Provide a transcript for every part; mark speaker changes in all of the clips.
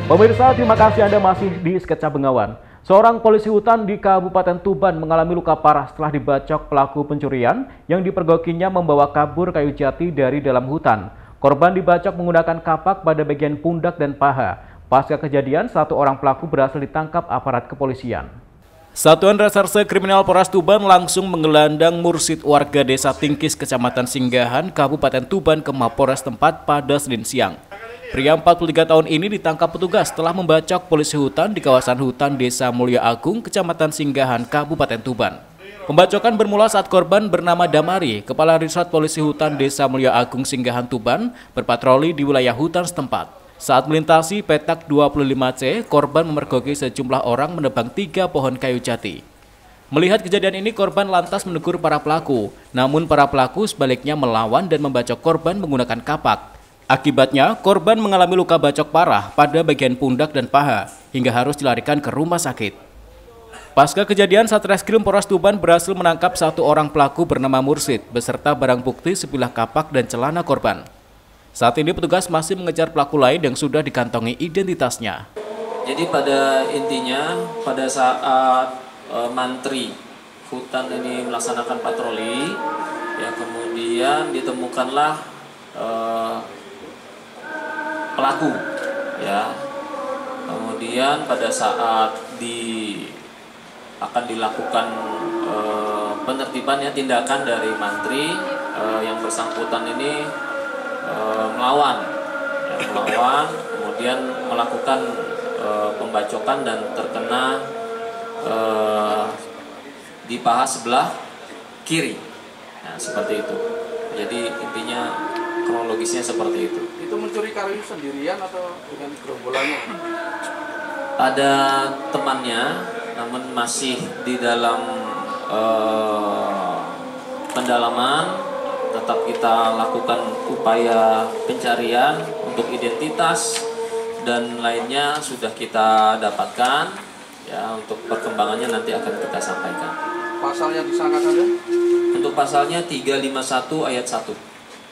Speaker 1: Pemirsa, terima kasih Anda masih di Sketsa Bengawan. Seorang polisi hutan di Kabupaten Tuban mengalami luka parah setelah dibacok pelaku pencurian yang dipergokinya membawa kabur kayu jati dari dalam hutan. Korban dibacok menggunakan kapak pada bagian pundak dan paha. Pasca kejadian, satu orang pelaku berhasil ditangkap aparat kepolisian. Satuan Reserse Kriminal Polres Tuban langsung menggelandang Mursid warga Desa Tingkis, Kecamatan Singgahan, Kabupaten Tuban ke Mapolres tempat pada Senin siang. Pria 43 tahun ini ditangkap petugas setelah membacok polisi hutan di kawasan hutan Desa Mulya Agung, Kecamatan Singgahan, Kabupaten Tuban. Pembacokan bermula saat korban bernama Damari, Kepala Risat Polisi Hutan Desa Mulya Agung, Singgahan, Tuban, berpatroli di wilayah hutan setempat. Saat melintasi petak 25C, korban memergoki sejumlah orang menebang 3 pohon kayu jati. Melihat kejadian ini, korban lantas menegur para pelaku. Namun para pelaku sebaliknya melawan dan membacok korban menggunakan kapak. Akibatnya, korban mengalami luka bacok parah pada bagian pundak dan paha, hingga harus dilarikan ke rumah sakit. Pasca kejadian, Satreskrim Polres Tuban berhasil menangkap satu orang pelaku bernama Mursid, beserta barang bukti sebilah kapak dan celana korban. Saat ini petugas masih mengejar pelaku lain yang sudah dikantongi identitasnya.
Speaker 2: Jadi pada intinya, pada saat mantri hutan ini melaksanakan patroli, ya kemudian ditemukanlah pelaku, ya. Kemudian pada saat akan dilakukan penertiban, ya, tindakan dari mantri, yang bersangkutan ini melawan, kemudian melakukan pembacokan dan terkena di paha sebelah kiri. Nah, seperti itu. Jadi intinya kronologisnya seperti itu.
Speaker 3: Itu mencuri kayu sendirian atau dengan gerombolannya?
Speaker 2: Ada temannya, namun masih di dalam pendalaman. Tetap kita lakukan upaya pencarian untuk identitas dan lainnya sudah kita dapatkan. Ya, untuk perkembangannya nanti akan kita sampaikan.
Speaker 3: Pasalnya disangkakan ada?
Speaker 2: Untuk pasalnya 351 ayat 1.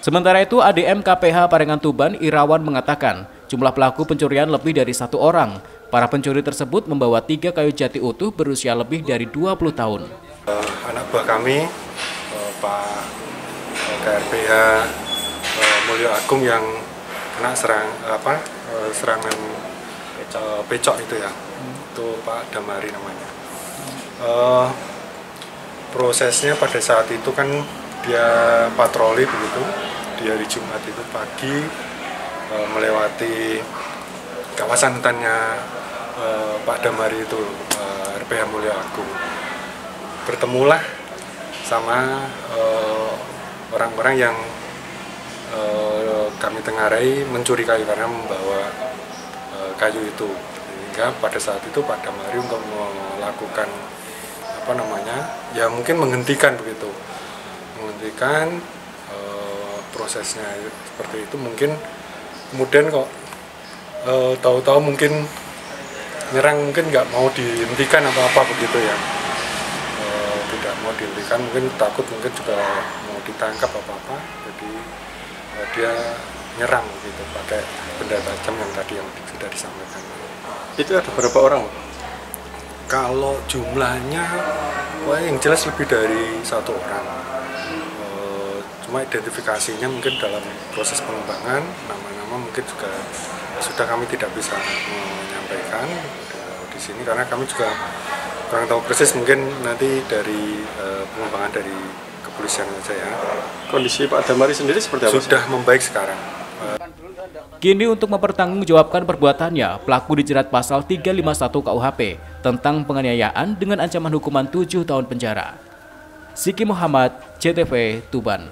Speaker 1: Sementara itu, ADM KPH Parengan Tuban, Irawan, mengatakan jumlah pelaku pencurian lebih dari 1 orang. Para pencuri tersebut membawa 3 kayu jati utuh berusia lebih dari 20 tahun.
Speaker 4: Anak buah kami, Pak KRPH Mulya Agung yang kena serangan pecok itu, ya, itu Pak Damari namanya. Prosesnya pada saat itu kan dia patroli begitu di hari Jumat itu pagi, melewati kawasan hutannya Pak Damari itu, RPH Mulya Agung. Bertemulah sama orang-orang yang kami tengarai mencuri kayu karena membawa kayu itu. Sehingga pada saat itu Pak Damari untuk melakukan ya mungkin menghentikan begitu, menghentikan prosesnya seperti itu. Mungkin kemudian kok tahu-tahu mungkin nyerang, mungkin nggak mau dihentikan apa-apa begitu, ya. Tidak mau dihentikan, mungkin takut, mungkin juga mau ditangkap apa-apa, jadi dia nyerang gitu pakai benda tajam yang tadi yang sudah disampaikan.
Speaker 3: Itu ada berapa orang?
Speaker 4: Kalau jumlahnya, yang jelas lebih dari 1 orang. Cuma identifikasinya mungkin dalam proses pengembangan, nama-nama mungkin juga sudah kami tidak bisa menyampaikan di sini karena kami juga kurang tahu persis, mungkin nanti dari pengembangan dari kepolisian saja, ya.
Speaker 3: Kondisi Pak Damari sendiri seperti apa?
Speaker 4: Sudah membaik sekarang.
Speaker 1: Kini untuk mempertanggungjawabkan perbuatannya, pelaku dijerat pasal 351 KUHP tentang penganiayaan dengan ancaman hukuman 7 tahun penjara. Siki Muhammad, CTV, Tuban.